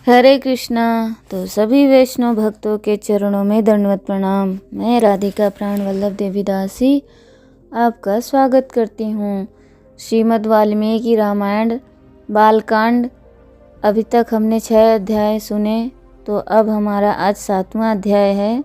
हरे कृष्णा। तो सभी वैष्णव भक्तों के चरणों में दंडवत प्रणाम। मैं राधिका प्राण वल्लभ देवीदासी आपका स्वागत करती हूँ। श्रीमद् वाल्मीकि रामायण बालकांड अभी तक हमने 6 अध्याय सुने, तो अब हमारा आज 7वां अध्याय है।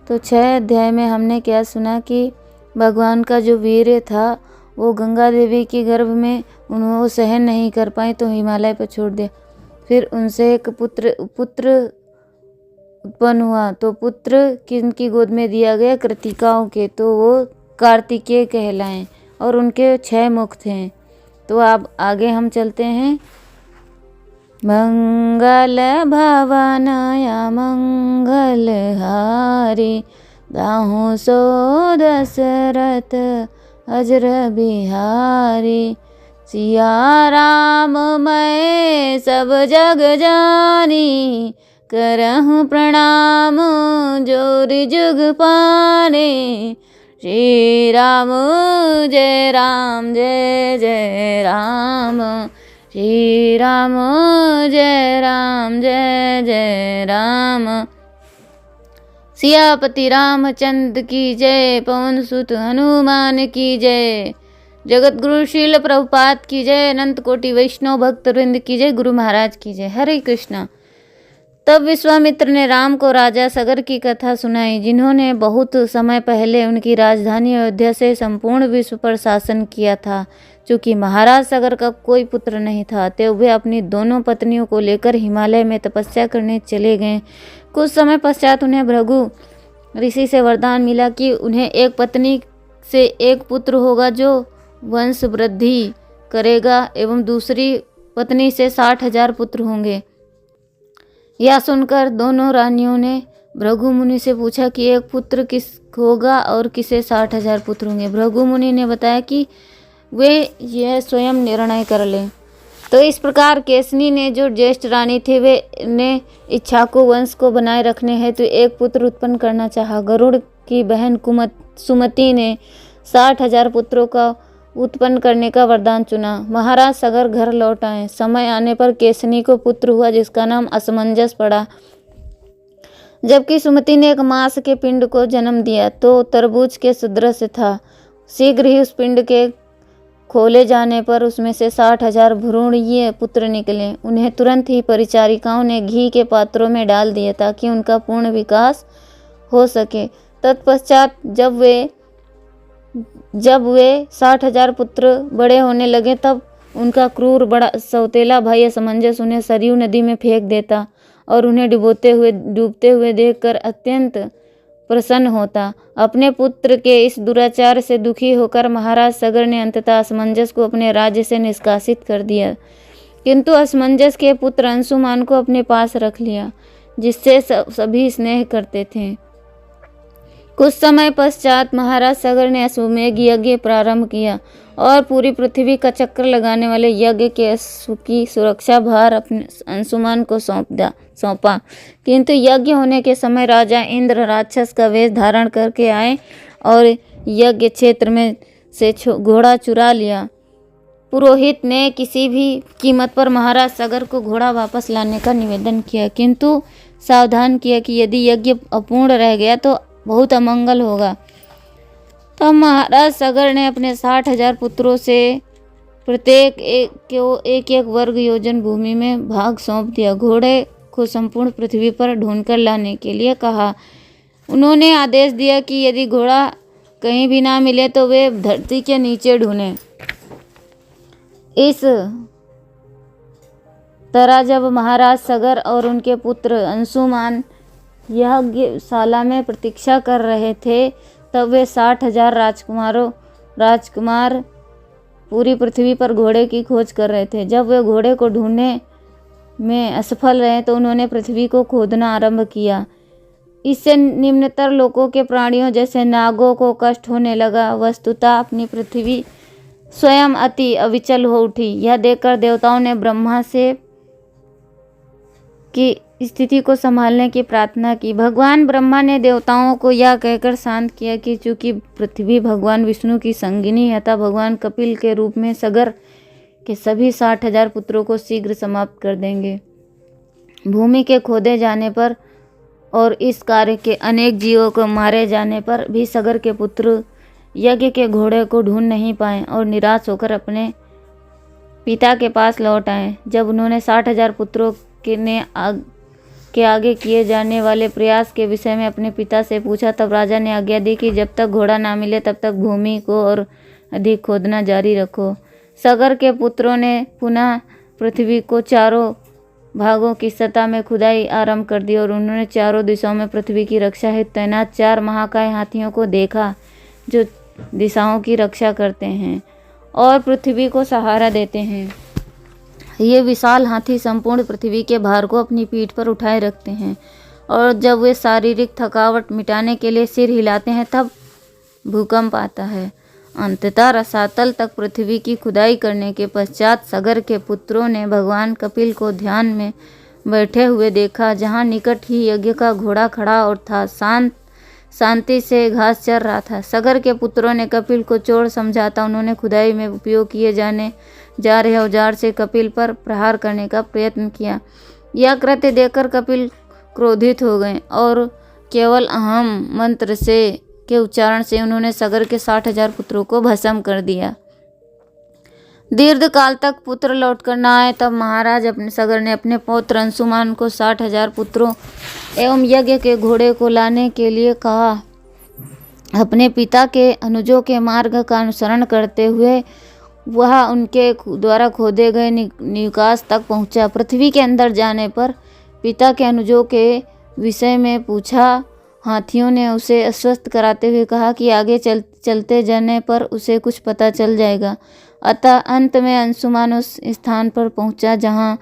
तो 6 अध्याय में हमने क्या सुना कि भगवान का जो वीर्य था वो गंगा देवी के गर्भ में उन्होंने सहन नहीं कर पाए तो हिमालय पर छोड़ दिया। फिर उनसे एक पुत्र उत्पन्न हुआ, तो पुत्र किनकी गोद में दिया गया? कृतिकाओं के। तो वो कार्तिकेय कहलाएं और उनके 6 मुख थे। तो अब आगे हम चलते हैं। मंगल भवनाया मंगलहारी दाहु सो दशरथ अजर बिहारी सिया राम मैं सब जग जानी करहूँ प्रणाम जोर जुग पाने। श्री राम जय राम जय जय राम श्री राम जय राम जय जय राम। सियापति रामचंद्र की जय, पवन सुत हनुमान की जय, जगत गुरु शील प्रभुपाद की जय, अनंत कोटि वैष्णव भक्त वृंद की जय, गुरु महाराज की जय। हरे कृष्णा। तब विश्वामित्र ने राम को राजा सगर की कथा सुनाई, जिन्होंने बहुत समय पहले उनकी राजधानी अयोध्या से संपूर्ण विश्व पर शासन किया था। चूंकि महाराज सगर का कोई पुत्र नहीं था, तो वे अपनी दोनों पत्नियों को लेकर हिमालय में तपस्या करने चले गए। कुछ समय पश्चात उन्हें भृगु ऋषि से वरदान मिला कि उन्हें एक पत्नी से एक पुत्र होगा जो वंश वृद्धि करेगा, एवं दूसरी पत्नी से 60,000 पुत्र होंगे। यह सुनकर दोनों रानियों ने भृगु मुनि से पूछा कि एक पुत्र किस होगा और किसे 60,000 पुत्र होंगे। भृगु मुनि ने बताया कि वे यह स्वयं निर्णय कर लें। तो इस प्रकार केसनी ने, जो ज्येष्ठ रानी थी, वे ने इच्छा को वंश को बनाए रखने हेतु एक पुत्र उत्पन्न करना चाहा। गरुड़ की बहन सुमति ने 60,000 पुत्रों का उत्पन्न करने का वरदान चुना। महाराज सगर घर लौट आए। समय आने पर केसनी को पुत्र हुआ, जिसका नाम असमंजस पड़ा। जबकि सुमति ने एक मांस के पिंड को जन्म दिया, तो तरबूज के सदृश था। शीघ्र ही उस पिंड के खोले जाने पर उसमें से 60,000 भ्रूणीय पुत्र निकले। उन्हें तुरंत ही परिचारिकाओं ने घी के पात्रों में डाल दिया, ताकि उनका पूर्ण विकास हो सके। तत्पश्चात जब वे 60,000 पुत्र बड़े होने लगे, तब उनका क्रूर बड़ा सौतेला भाई असमंजस उन्हें सरयू नदी में फेंक देता और उन्हें डूबते हुए देखकर अत्यंत प्रसन्न होता। अपने पुत्र के इस दुराचार से दुखी होकर महाराज सगर ने अंततः असमंजस को अपने राज्य से निष्कासित कर दिया, किंतु असमंजस के पुत्र अंशुमान को अपने पास रख लिया, जिससे सभी स्नेह करते थे। कुछ समय पश्चात महाराज सगर ने अश्वमेघ यज्ञ प्रारंभ किया और पूरी पृथ्वी का चक्कर लगाने वाले यज्ञ के अश्व की सुरक्षा भार अपने अंशुमान को सौंपा। किंतु यज्ञ होने के समय राजा इंद्र राक्षस का वेश धारण करके आए और यज्ञ क्षेत्र में से घोड़ा चुरा लिया। पुरोहित ने किसी भी कीमत पर महाराज सगर को घोड़ा वापस लाने का निवेदन किया, किंतु सावधान किया कि यदि यज्ञ अपूर्ण रह गया तो बहुत अमंगल होगा। तब महाराज सगर ने अपने 60,000 पुत्रों से प्रत्येक को एक वर्ग योजन भूमि में भाग सौंप दिया। घोड़े को संपूर्ण पृथ्वी पर ढूंढकर लाने के लिए कहा। उन्होंने आदेश दिया कि यदि घोड़ा कहीं भी ना मिले तो वे धरती के नीचे ढूंढें। इस तरह जब महाराज सगर और उनके पुत्र अंशुमान यज्ञशाला में प्रतीक्षा कर रहे थे, तब वे 60,000 राजकुमार पूरी पृथ्वी पर घोड़े की खोज कर रहे थे। जब वे घोड़े को ढूंढने में असफल रहे, तो उन्होंने पृथ्वी को खोदना आरंभ किया। इससे निम्नतर लोकों के प्राणियों जैसे नागों को कष्ट होने लगा। वस्तुतः अपनी पृथ्वी स्वयं अति अविचल हो उठी। यह देखकर देवताओं ने ब्रह्मा से की स्थिति को संभालने की प्रार्थना की। भगवान ब्रह्मा ने देवताओं को यह कहकर शांत किया कि चूंकि पृथ्वी भगवान विष्णु की संगिनी है, तब भगवान कपिल के रूप में सगर के सभी 60,000 पुत्रों को शीघ्र समाप्त कर देंगे। भूमि के खोदे जाने पर और इस कार्य के अनेक जीवों को मारे जाने पर भी सगर के पुत्र यज्ञ के घोड़े को ढूंढ नहीं पाए और निराश होकर अपने पिता के पास लौट आए। जब उन्होंने 60,000 पुत्रों के आगे किए जाने वाले प्रयास के विषय में अपने पिता से पूछा, तब राजा ने आज्ञा दी कि जब तक घोड़ा ना मिले तब तक भूमि को और अधिक खोदना जारी रखो। सगर के पुत्रों ने पुनः पृथ्वी को चारों भागों की सतह में खुदाई आरंभ कर दी और उन्होंने चारों दिशाओं में पृथ्वी की रक्षा हेतु तैनात 4 महाकाय हाथियों को देखा जो दिशाओं की रक्षा करते हैं और पृथ्वी को सहारा देते हैं। ये विशाल हाथी संपूर्ण पृथ्वी के भार को अपनी पीठ पर उठाए रखते हैं और जब वे शारीरिक थकावट मिटाने के लिए सिर हिलाते हैं तब भूकंप आता है। अंततः रसातल तक पृथ्वी की खुदाई करने के पश्चात सगर के पुत्रों ने भगवान कपिल को ध्यान में बैठे हुए देखा, जहाँ निकट ही यज्ञ का घोड़ा खड़ा और था, शांति से घास चर रहा था। सगर के पुत्रों ने कपिल को चोर समझा था। उन्होंने खुदाई में उपयोग किए जाने जा रहे औजार से कपिल पर प्रहार करने का प्रयत्न किया। यह कृत्य देखकर कपिल क्रोधित हो गए और केवल अहम मंत्र के उच्चारण से उन्होंने सगर के 60,000 पुत्रों को भस्म कर दिया। दीर्घ काल तक पुत्र लौटकर न आए तब महाराज सगर ने अपने पौत्र अंशुमान को 60,000 पुत्रों एवं यज्ञ के घोड़े को लाने के लिए कहा। अपने पिता के अनुजों के मार्ग का अनुसरण करते हुए वह उनके द्वारा खोदे गए निकास तक पहुंचा। पृथ्वी के अंदर जाने पर पिता के अनुजों के विषय में पूछा। हाथियों ने उसे आश्वस्त कराते हुए कहा कि आगे चलते जाने पर उसे कुछ पता चल जाएगा। अतः अंत में अंशुमान उस स्थान पर पहुंचा जहां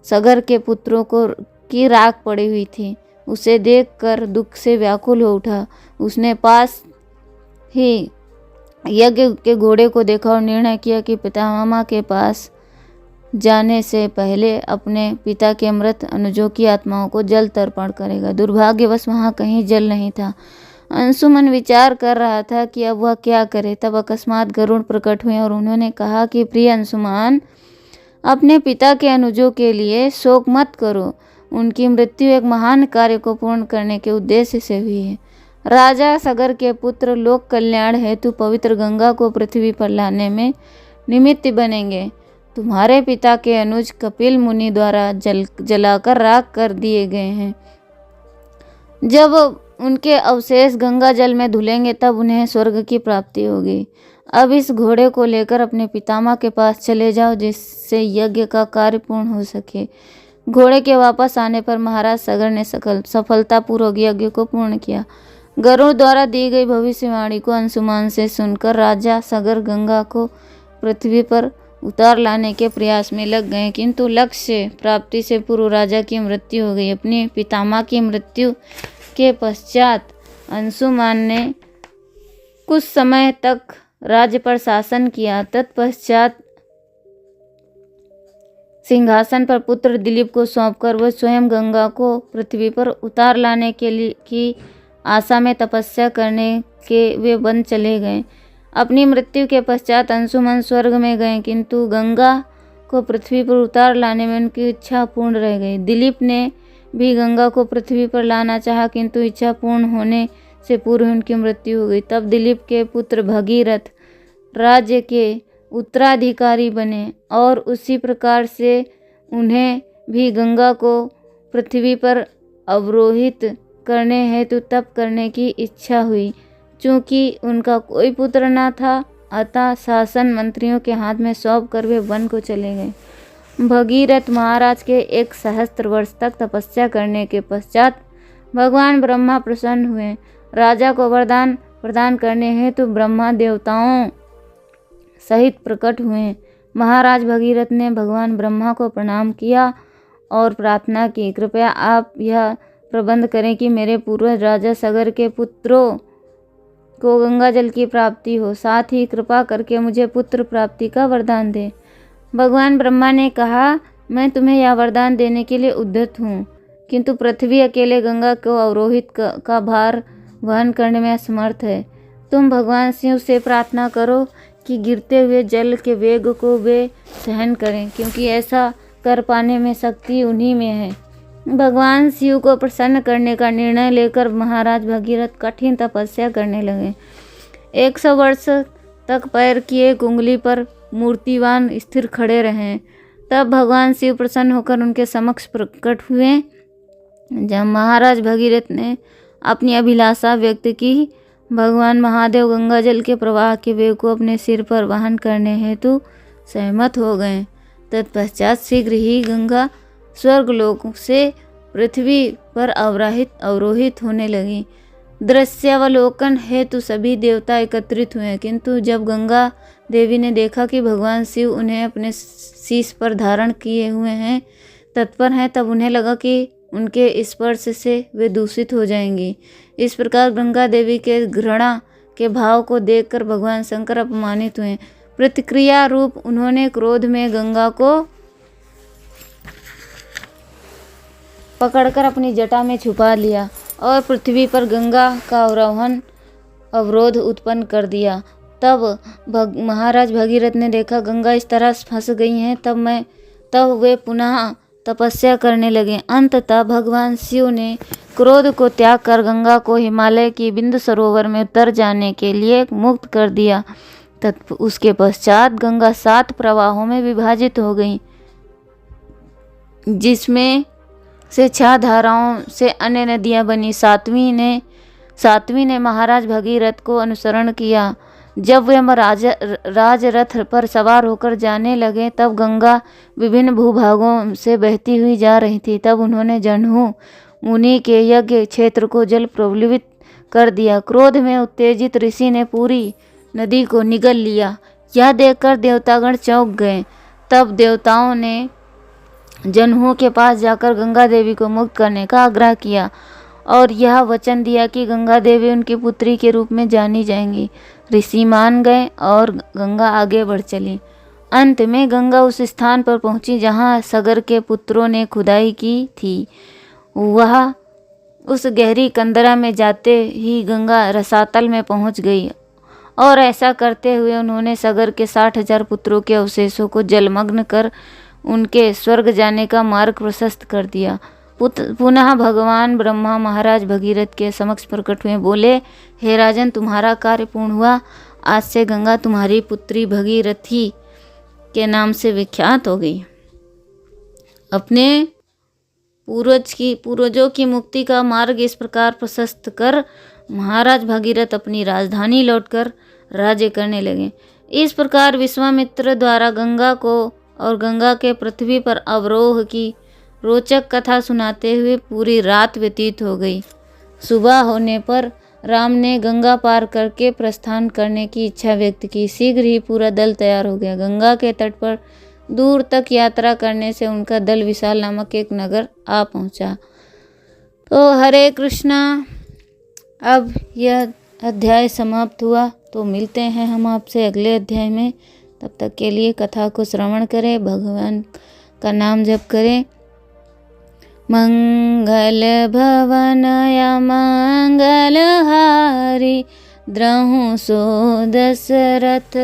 सगर के पुत्रों की राख पड़ी हुई थी। उसे देखकर दुख से व्याकुल हो उठा। उसने पास ही यज्ञ के घोड़े को देखा और निर्णय किया कि पितामह के पास जाने से पहले अपने पिता के मृत अनुजों की आत्माओं को जल तर्पण करेगा। दुर्भाग्यवश वहाँ कहीं जल नहीं था। अंशुमन विचार कर रहा था कि अब वह क्या करे। तब अकस्मात गरुड़ प्रकट हुए और उन्होंने कहा कि प्रिय अंशुमान, अपने पिता के अनुजों के लिए शोक मत करो। उनकी मृत्यु एक महान कार्य को पूर्ण करने के उद्देश्य से हुई है। राजा सगर के पुत्र लोक कल्याण हेतु पवित्र गंगा को पृथ्वी पर लाने में निमित्त बनेंगे। तुम्हारे पिता के अनुज कपिल मुनि द्वारा जलाकर राख कर दिए गए हैं। जब उनके अवशेष गंगा जल में धुलेंगे तब उन्हें स्वर्ग की प्राप्ति होगी। अब इस घोड़े को लेकर अपने पितामह के पास चले जाओ जिससे यज्ञ का कार्य पूर्ण हो सके। घोड़े के वापस आने पर महाराज सगर ने सफलतापूर्वक यज्ञ को पूर्ण किया। गरुड़ द्वारा दी गई भविष्यवाणी को अंशुमान से सुनकर राजा सगर गंगा को पृथ्वी पर उतार लाने के प्रयास में लग गए, किंतु लक्ष्य प्राप्ति से पूर्व राजा की मृत्यु हो गई। अपने पितामह की मृत्यु के पश्चात अंशुमान ने कुछ समय तक राज्य पर शासन किया। तत्पश्चात सिंहासन पर पुत्र दिलीप को सौंपकर वह स्वयं गंगा को पृथ्वी पर उतार लाने की आशा में तपस्या करने के वे वन चले गए। अपनी मृत्यु के पश्चात अंशुमन स्वर्ग में गए, किंतु गंगा को पृथ्वी पर उतार लाने में उनकी इच्छा पूर्ण रह गई। दिलीप ने भी गंगा को पृथ्वी पर लाना चाहा, किंतु इच्छा पूर्ण होने से पूर्व उनकी मृत्यु हो गई। तब दिलीप के पुत्र भगीरथ राज्य के उत्तराधिकारी बने और उसी प्रकार से उन्हें भी गंगा को पृथ्वी पर अवरोहित करने हेतु तप करने की इच्छा हुई। चूँकि उनका कोई पुत्र न था, अतः शासन मंत्रियों के हाथ में सौंप कर वे वन को चले गए। भगीरथ महाराज के 1 सहस्त्र वर्ष तक तपस्या करने के पश्चात भगवान ब्रह्मा प्रसन्न हुए। राजा को वरदान प्रदान करने हेतु ब्रह्मा देवताओं सहित प्रकट हुए। महाराज भगीरथ ने भगवान ब्रह्मा को प्रणाम किया और प्रार्थना की, कृपया आप यह प्रबंध करें कि मेरे पूर्वज राजा सगर के पुत्रों को गंगा जल की प्राप्ति हो, साथ ही कृपा करके मुझे पुत्र प्राप्ति का वरदान दे। भगवान ब्रह्मा ने कहा, मैं तुम्हें यह वरदान देने के लिए उद्यत हूँ, किंतु पृथ्वी अकेले गंगा को अवरोहित का भार वहन करने में असमर्थ है। तुम भगवान शिव से प्रार्थना करो कि गिरते हुए जल के वेग को वे सहन करें, क्योंकि ऐसा कर पाने में शक्ति उन्हीं में है। भगवान शिव को प्रसन्न करने का निर्णय लेकर महाराज भगीरथ कठिन तपस्या करने लगे। 100 वर्ष तक पैर की एक उंगली पर मूर्तिवान स्थिर खड़े रहे। तब भगवान शिव प्रसन्न होकर उनके समक्ष प्रकट हुए। जब महाराज भगीरथ ने अपनी अभिलाषा व्यक्त की, भगवान महादेव गंगा जल के प्रवाह के वेग को अपने सिर पर वहन करने हेतु सहमत हो गए। तत्पश्चात शीघ्र ही गंगा स्वर्गलोक से पृथ्वी पर अवरोहित होने लगी। दृश्यावलोकन हेतु सभी देवता एकत्रित हुए, किंतु जब गंगा देवी ने देखा कि भगवान शिव उन्हें अपने शीश पर धारण किए हुए हैं, तत्पर हैं, तब उन्हें लगा कि उनके स्पर्श से वे दूषित हो जाएंगी। इस प्रकार गंगा देवी के घृणा के भाव को देखकर भगवान शंकर अपमानित हुए। प्रतिक्रिया रूप उन्होंने क्रोध में गंगा को पकड़कर अपनी जटा में छुपा लिया और पृथ्वी पर गंगा का अवरोध उत्पन्न कर दिया। तब महाराज भगीरथ ने देखा गंगा इस तरह फंस गई हैं, तब वे पुनः तपस्या करने लगे। अंततः भगवान शिव ने क्रोध को त्याग कर गंगा को हिमालय की बिंदु सरोवर में उतर जाने के लिए मुक्त कर दिया। उसके पश्चात गंगा 7 प्रवाहों में विभाजित हो गई, जिसमें से 6 धाराओं से अन्य नदियां बनी। सातवीं ने महाराज भगीरथ को अनुसरण किया। जब वे राजरथ पर सवार होकर जाने लगे, तब गंगा विभिन्न भूभागों से बहती हुई जा रही थी। तब उन्होंने जन्हू मुनि के यज्ञ क्षेत्र को जल प्रबलित कर दिया। क्रोध में उत्तेजित ऋषि ने पूरी नदी को निगल लिया। यह देखकर देवतागण चौंक गए। तब देवताओं ने जन्हू के पास जाकर गंगा देवी को मुक्त करने का आग्रह किया और यह वचन दिया कि गंगा देवी उनकी पुत्री के रूप में जानी जाएंगी। ऋषि मान गए और गंगा आगे बढ़ चली। अंत में गंगा उस स्थान पर पहुंची जहां सगर के पुत्रों ने खुदाई की थी। वह उस गहरी कंदरा में जाते ही गंगा रसातल में पहुंच गई और ऐसा करते हुए उन्होंने सगर के 60,000 पुत्रों के अवशेषों को जलमग्न कर उनके स्वर्ग जाने का मार्ग प्रशस्त कर दिया। पुनः भगवान ब्रह्मा महाराज भगीरथ के समक्ष प्रकट हुए, बोले, हे राजन, तुम्हारा कार्य पूर्ण हुआ। आज से गंगा तुम्हारी पुत्री भगीरथी के नाम से विख्यात हो गई। अपने पूर्वजों की मुक्ति का मार्ग इस प्रकार प्रशस्त कर महाराज भगीरथ अपनी राजधानी लौटकर राज्य करने लगे। इस प्रकार विश्वामित्र द्वारा गंगा को और गंगा के पृथ्वी पर अवरोह की रोचक कथा सुनाते हुए पूरी रात व्यतीत हो गई। सुबह होने पर राम ने गंगा पार करके प्रस्थान करने की इच्छा व्यक्त की। शीघ्र ही पूरा दल तैयार हो गया। गंगा के तट पर दूर तक यात्रा करने से उनका दल विशाल नामक एक नगर आ पहुंचा। तो हरे कृष्णा, अब यह अध्याय समाप्त हुआ। तो मिलते हैं हम आपसे अगले अध्याय में। तब तक के लिए कथा को श्रवण करें, भगवान का नाम जप करें। मंगल भवन या मंगल हारी, द्रहु सो दशरथ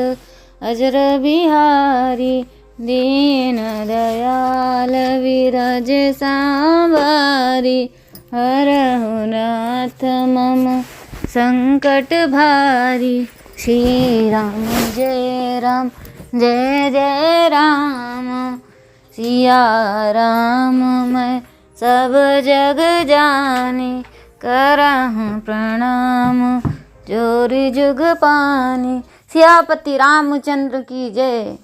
अजर बिहारी। दीन दयाल विरज सांबारी, हरहु नाथ मम संकट भारी। श्री राम जय राम, जय जय राम। सिया राम मैं सब जग जानी, करहूँ प्रणाम जोरी जुग पानी। सियापति रामचंद्र की जय।